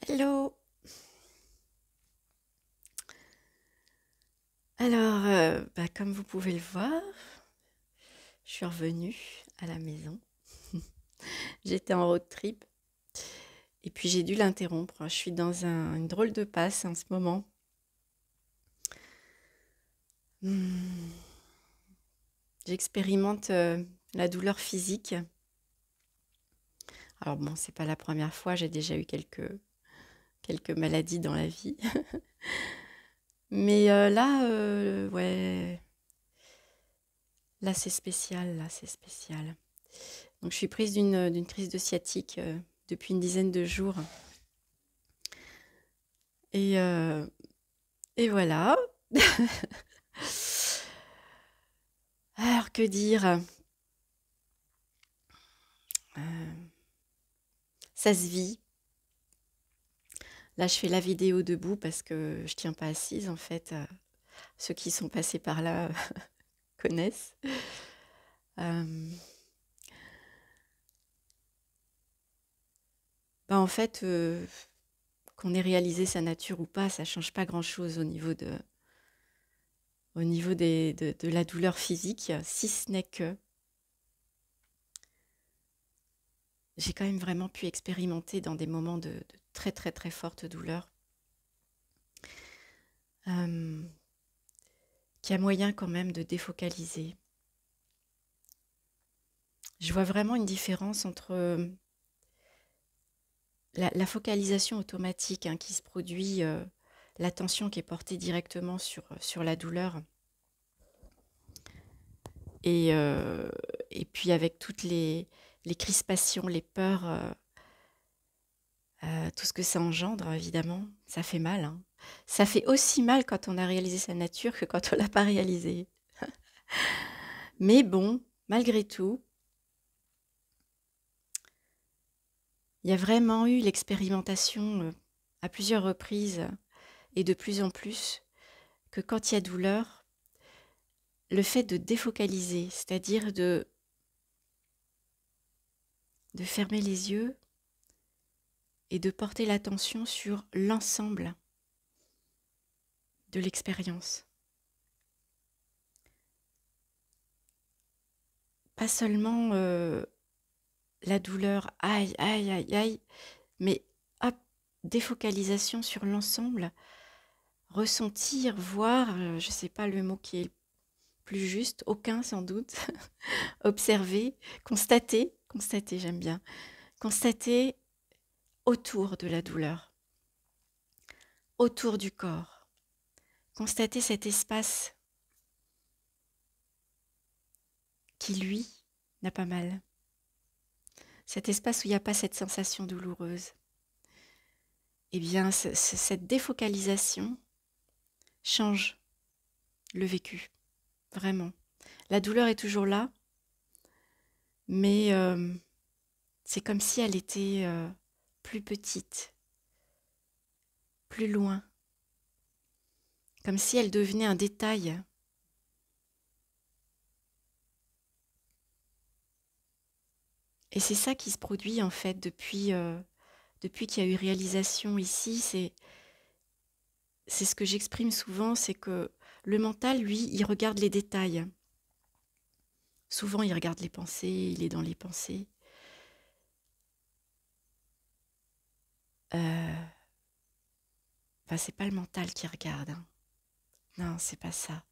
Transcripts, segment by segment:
Hello. Alors, comme vous pouvez le voir, je suis revenue à la maison. J'étais en road trip et puis j'ai dû l'interrompre. Je suis dans une drôle de passe en ce moment. Hmm, J'expérimente la douleur physique. Alors bon, c'est pas la première fois, j'ai déjà eu quelques maladies dans la vie. Mais là, ouais, là c'est spécial, là c'est spécial. Donc je suis prise d'une crise de sciatique depuis une dizaine de jours. Et, euh, et voilà. Alors que dire? Euh, Ça se vit. Là, je fais la vidéo debout parce que je tiens pas assise en fait. Ceux qui sont passés par là connaissent. Euh, En fait, qu'on ait réalisé sa nature ou pas, ça change pas grand-chose au niveau de la douleur physique, si ce n'est que j'ai quand même vraiment pu expérimenter dans des moments de très très très forte douleur, euh, qu'il y a moyen quand même de défocaliser. Je vois vraiment une différence entre la focalisation automatique, hein, qui se produit, l'attention qui est portée directement sur la douleur, et, euh, et puis avec toutes les crispations, les peurs, tout ce que ça engendre, évidemment, ça fait mal, hein. Ça fait aussi mal quand on a réalisé sa nature que quand on l'a pas réalisée. Mais bon, malgré tout, il y a vraiment eu l'expérimentation à plusieurs reprises et de plus en plus que quand il y a douleur, le fait de défocaliser, c'est-à-dire de fermer les yeux et de porter l'attention sur l'ensemble de l'expérience. Pas seulement la douleur, aïe, aïe, aïe, aïe, mais hop, défocalisation sur l'ensemble, ressentir, voir, je ne sais pas le mot qui est le plus juste, aucun sans doute, observer, constater, j'aime bien, constater autour de la douleur, autour du corps, constater cet espace qui, lui, n'a pas mal. Cet espace où il n'y a pas cette sensation douloureuse. Eh bien, cette défocalisation change le vécu, vraiment. La douleur est toujours là, mais c'est comme si elle était plus petite, plus loin, comme si elle devenait un détail. Et c'est ça qui se produit en fait depuis qu'il y a eu réalisation ici. C'est ce que j'exprime souvent, c'est que le mental, lui, il regarde les détails. Souvent, il regarde les pensées, il est dans les pensées. Euh, c'est pas le mental qui regarde, hein. Non, c'est pas ça.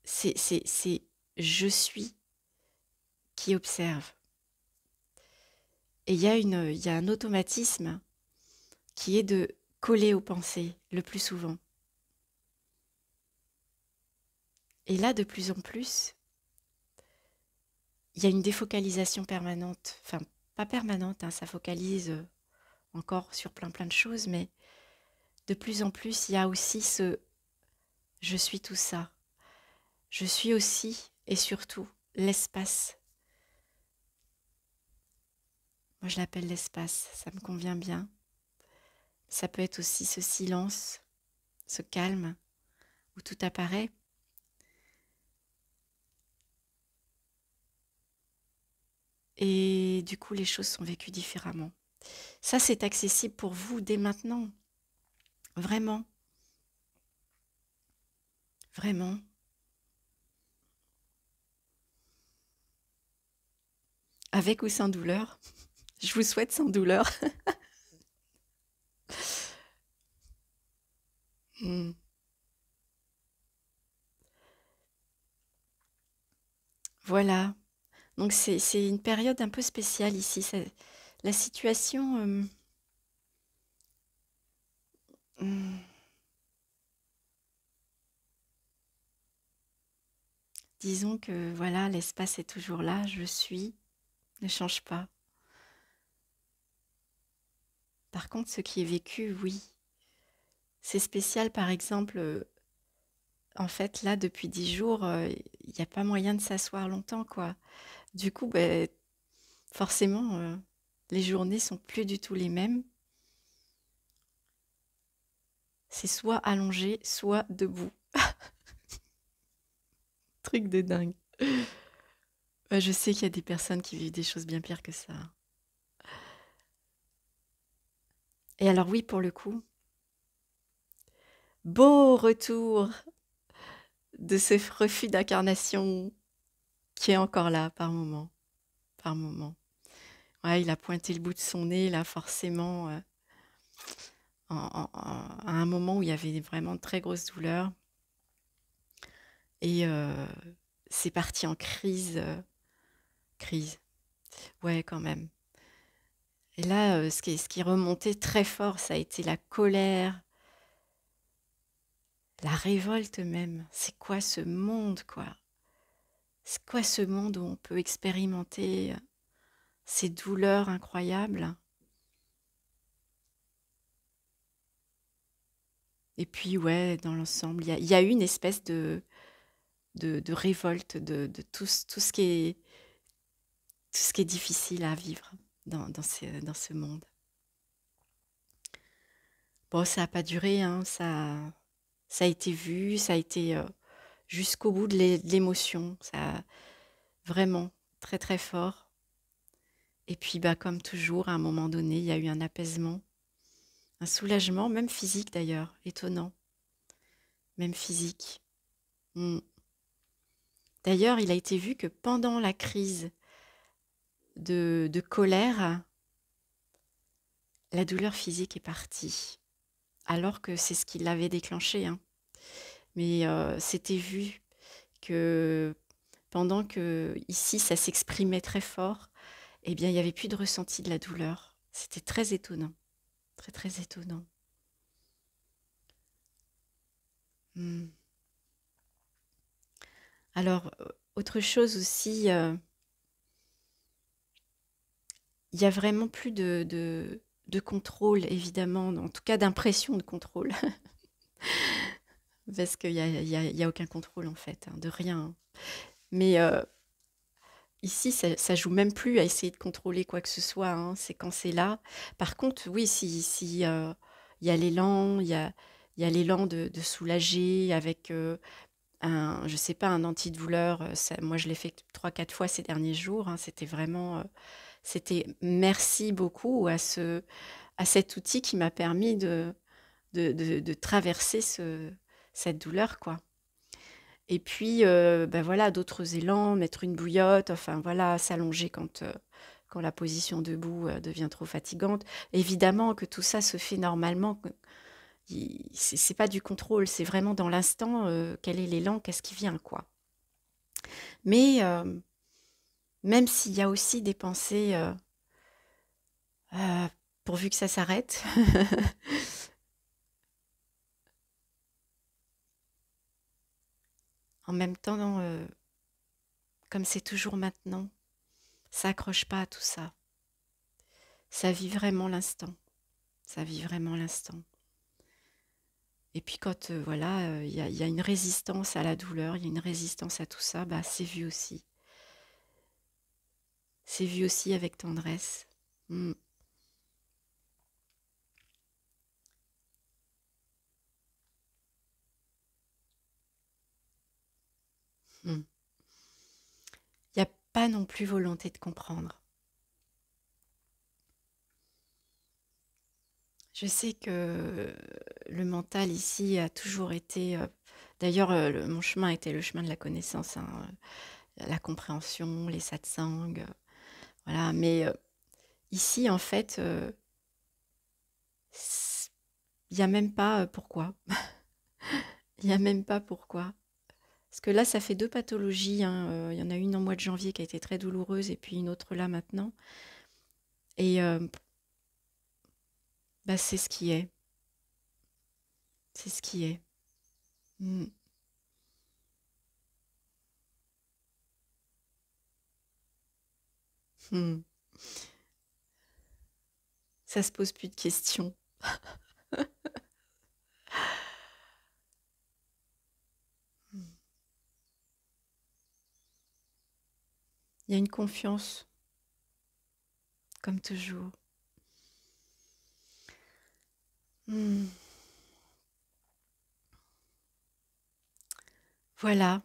C'est je suis qui observe. Et il y a un automatisme qui est de coller aux pensées le plus souvent. Et là, de plus en plus, il y a une défocalisation permanente. Enfin, pas permanente, hein, ça focalise encore sur plein plein de choses, mais de plus en plus, il y a aussi ce je suis tout ça. Je suis aussi et surtout l'espace. Moi, je l'appelle l'espace, ça me convient bien. Ça peut être aussi ce silence, ce calme, où tout apparaît. Et et du coup les choses sont vécues différemment. Ça, c'est accessible pour vous dès maintenant. Vraiment, vraiment. Avec ou sans douleur. Je vous souhaite sans douleur. Hmm. Voilà. Donc c'est une période un peu spéciale ici. La situation, hmm, disons que voilà, l'espace est toujours là, je suis, ne change pas. Par contre, ce qui est vécu, oui. C'est spécial, par exemple, en fait, là, depuis 10 jours, il n'y a pas moyen de s'asseoir longtemps, quoi. Du coup, ben, forcément, les journées sont plus du tout les mêmes. C'est soit allongé, soit debout. Truc de dingue. Ouais, je sais qu'il y a des personnes qui vivent des choses bien pires que ça. Et alors oui, pour le coup, beau retour de ce refus d'incarnation qui est encore là par moment, par moment. Ouais, il a pointé le bout de son nez là, forcément, à un moment où il y avait vraiment de très grosses douleurs. Et c'est parti en crise, crise. Ouais, quand même. Et là, ce qui est remonté très fort, ça a été la colère, la révolte même. C'est quoi ce monde, quoi? C'est quoi ce monde où on peut expérimenter ces douleurs incroyables? Et puis, ouais, dans l'ensemble, il y a eu une espèce de révolte de tout ce qui est difficile à vivre dans ce monde. Bon, ça n'a pas duré, hein, ça a été vu, ça a été jusqu'au bout de l'émotion, ça vraiment très très fort. Et puis, bah, comme toujours, à un moment donné, il y a eu un apaisement, un soulagement, même physique d'ailleurs, étonnant, même physique. Mm. D'ailleurs, il a été vu que pendant la crise de colère, la douleur physique est partie, alors que c'est ce qui l'avait déclenché, hein. Mais c'était vu que pendant que ici ça s'exprimait très fort, eh bien il n'y avait plus de ressenti de la douleur. C'était très étonnant, très très étonnant. Hmm. Alors, autre chose aussi, il y a vraiment plus de contrôle, évidemment, en tout cas d'impression de contrôle, parce qu'il y a aucun contrôle en fait, hein, de rien, hein. Mais ici, ça joue même plus à essayer de contrôler quoi que ce soit, hein, c'est quand c'est là. Par contre, oui, si il y a l'élan, il y a l'élan de soulager avec je sais pas, un antidouleur. Moi, je l'ai fait 3, 4 fois ces derniers jours, hein, c'était vraiment, c'était merci beaucoup à cet outil qui m'a permis de traverser cette douleur, quoi. Et puis, bah, voilà, d'autres élans, mettre une bouillotte, enfin voilà, s'allonger quand la position debout devient trop fatigante. Évidemment que tout ça se fait normalement. C'est pas du contrôle, c'est vraiment dans l'instant, quel est l'élan, qu'est-ce qui vient, quoi. Mais même s'il y a aussi des pensées, euh, pourvu que ça s'arrête, en même temps, comme c'est toujours maintenant, ça accroche pas à tout ça. Ça vit vraiment l'instant. Ça vit vraiment l'instant. Et puis quand voilà, il y a une résistance à la douleur, il y a une résistance à tout ça, bah c'est vu aussi. C'est vu aussi avec tendresse. Mm. Mm. Il n'y a pas non plus volonté de comprendre. Je sais que le mental ici a toujours été, d'ailleurs, mon chemin était le chemin de la connaissance, hein, la compréhension, les satsangs, voilà. Mais ici, en fait, il n'y a même pas pourquoi. Il n'y a même pas pourquoi. Parce que là, ça fait 2 pathologies, hein, il y en a une en mois de janvier qui a été très douloureuse et puis une autre là maintenant. Et bah, c'est ce qui est. C'est ce qui est. Mmh. Mmh. Ça se pose plus de questions. Mmh. Il y a une confiance, comme toujours. Mmh. Voilà.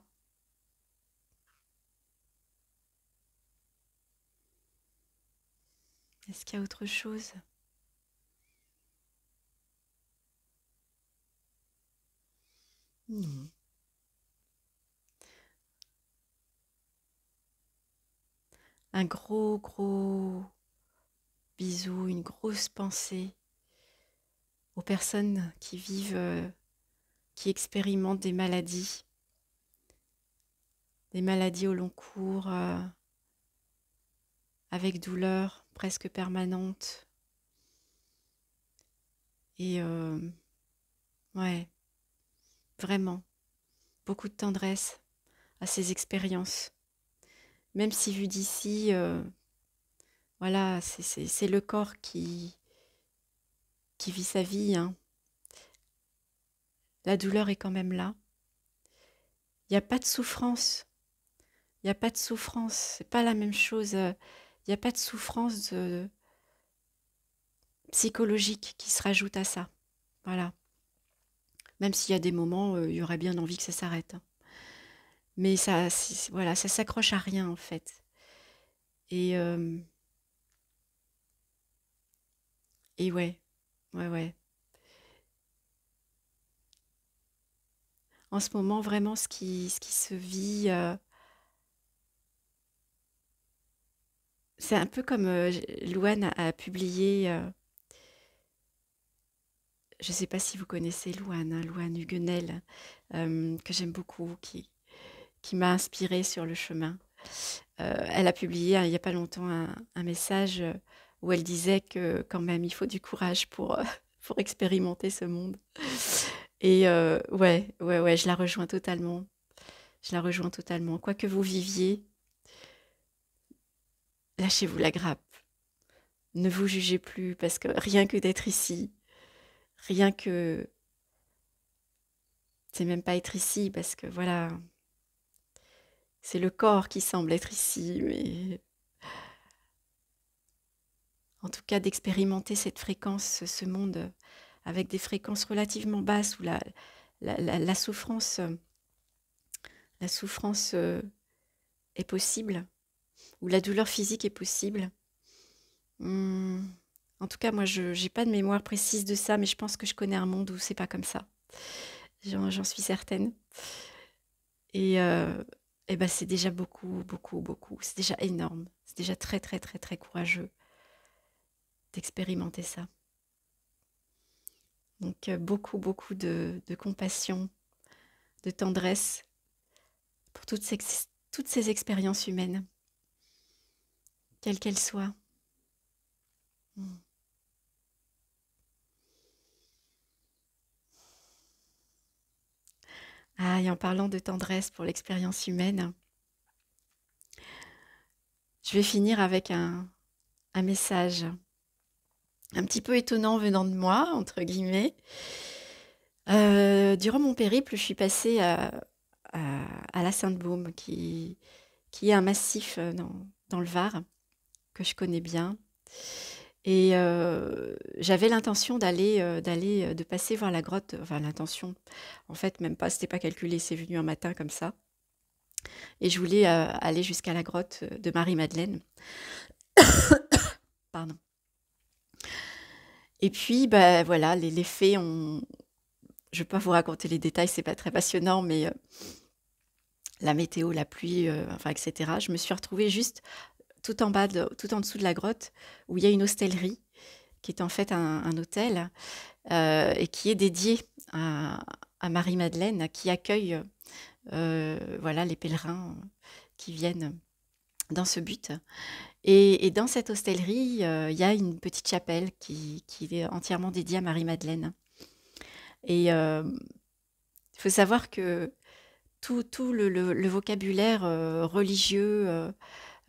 Est-ce qu'il y a autre chose? Non. Un gros, gros bisou, une grosse pensée aux personnes qui vivent, qui expérimentent des maladies au long cours, avec douleur presque permanente. Et ouais, vraiment, beaucoup de tendresse à ces expériences. Même si vu d'ici, voilà, c'est le corps qui vit sa vie, hein. La douleur est quand même là. Il n'y a pas de souffrance. Il n'y a pas de souffrance. C'est pas la même chose. Il n'y a pas de souffrance psychologique qui se rajoute à ça. Voilà. Même s'il y a des moments, il y aurait bien envie que ça s'arrête, hein. Mais ça, voilà, ça s'accroche à rien en fait. Et, euh, et ouais, ouais, ouais. En ce moment, vraiment, ce qui se vit, c'est un peu comme Louane a publié, je ne sais pas si vous connaissez Louane, hein, Louane Huguenel, que j'aime beaucoup, qui m'a inspirée sur le chemin. Elle a publié il n'y a pas longtemps un message où elle disait que quand même il faut du courage pour expérimenter ce monde. Et ouais, ouais, ouais, je la rejoins totalement. Je la rejoins totalement. Quoi que vous viviez, lâchez-vous la grappe. Ne vous jugez plus parce que rien que d'être ici, rien que... C'est même pas être ici parce que voilà, c'est le corps qui semble être ici, mais en tout cas d'expérimenter cette fréquence, ce monde avec des fréquences relativement basses où la souffrance, est possible, où la douleur physique est possible. Hum, En tout cas, moi, je n'ai pas de mémoire précise de ça, mais je pense que je connais un monde où c'est pas comme ça. J'en suis certaine. Et, ben, c'est déjà beaucoup, beaucoup, beaucoup. C'est déjà énorme. C'est déjà très, très, très, très courageux d'expérimenter ça. Donc, beaucoup, beaucoup de compassion, de tendresse pour toutes ces expériences humaines, quelles qu'elles soient. Mm. Ah, et en parlant de tendresse pour l'expérience humaine, je vais finir avec un message un petit peu étonnant venant de moi, entre guillemets. Durant mon périple, je suis passée à la Sainte-Baume, qui est un massif dans le Var, que je connais bien. Et j'avais l'intention de passer voir la grotte, enfin l'intention, en fait même pas, c'était pas calculé, c'est venu un matin comme ça. Et je voulais aller jusqu'à la grotte de Marie-Madeleine. Pardon. Et puis, bah, voilà, les faits ont... Je ne vais pas vous raconter les détails, c'est pas très passionnant, mais la météo, la pluie, enfin, etc. Je me suis retrouvée juste tout en bas, tout en dessous de la grotte, où il y a une hostellerie, qui est en fait un hôtel, et qui est dédié à Marie-Madeleine, qui accueille voilà, les pèlerins qui viennent dans ce but. Et dans cette hostellerie, il y a une petite chapelle qui est entièrement dédiée à Marie-Madeleine. Et il faut savoir que tout le vocabulaire religieux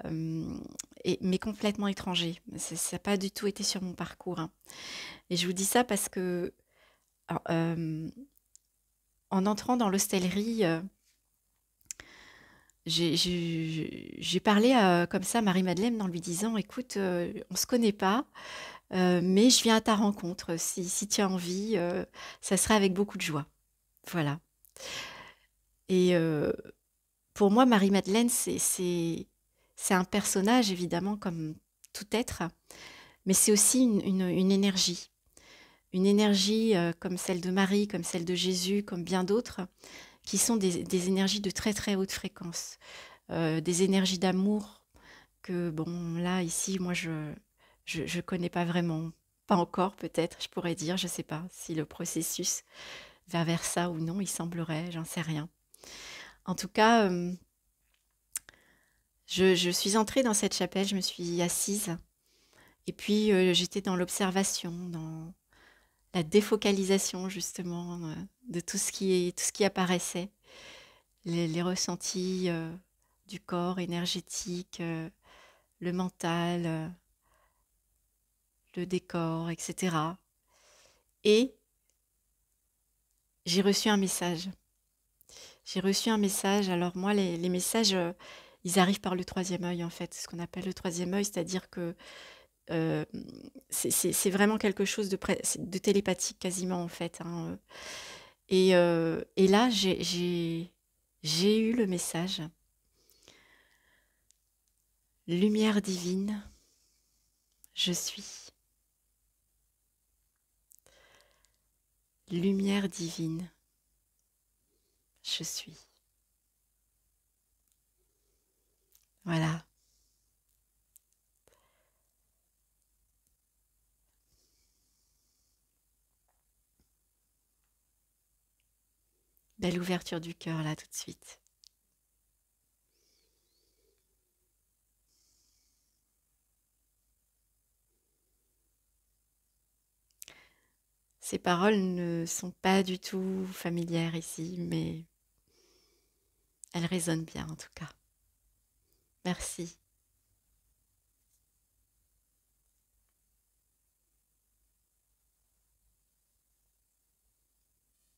m'est complètement étranger. Ça n'a pas du tout été sur mon parcours, hein. Et je vous dis ça parce que alors, en entrant dans l'hostellerie, j'ai parlé comme ça à Marie-Madeleine en lui disant, écoute, on ne se connaît pas, mais je viens à ta rencontre. Si tu as envie, ça sera avec beaucoup de joie. Voilà. Et pour moi, Marie-Madeleine, c'est un personnage, évidemment, comme tout être, mais c'est aussi une énergie. Une énergie comme celle de Marie, comme celle de Jésus, comme bien d'autres, qui sont des énergies de très très haute fréquence, des énergies d'amour que, bon, là, ici, moi, je connais pas vraiment. Pas encore, peut-être, je pourrais dire, je sais pas si le processus va vers ça ou non, il semblerait, j'en sais rien. En tout cas, je suis entrée dans cette chapelle, je me suis assise, et puis j'étais dans l'observation, dans la défocalisation, justement, de tout ce qui apparaissait, les ressentis du corps énergétique, le mental, le décor, etc. Et j'ai reçu un message. J'ai reçu un message. Alors moi, les messages, ils arrivent par le troisième œil, en fait. Ce qu'on appelle le troisième œil, c'est-à-dire que euh, c'est vraiment quelque chose de télépathique quasiment, en fait, hein. Et là, j'ai eu le message. Lumière divine, je suis. Lumière divine, je suis. Voilà. Belle ouverture du cœur, là, tout de suite. Ces paroles ne sont pas du tout familières ici, mais elles résonnent bien en tout cas. Merci.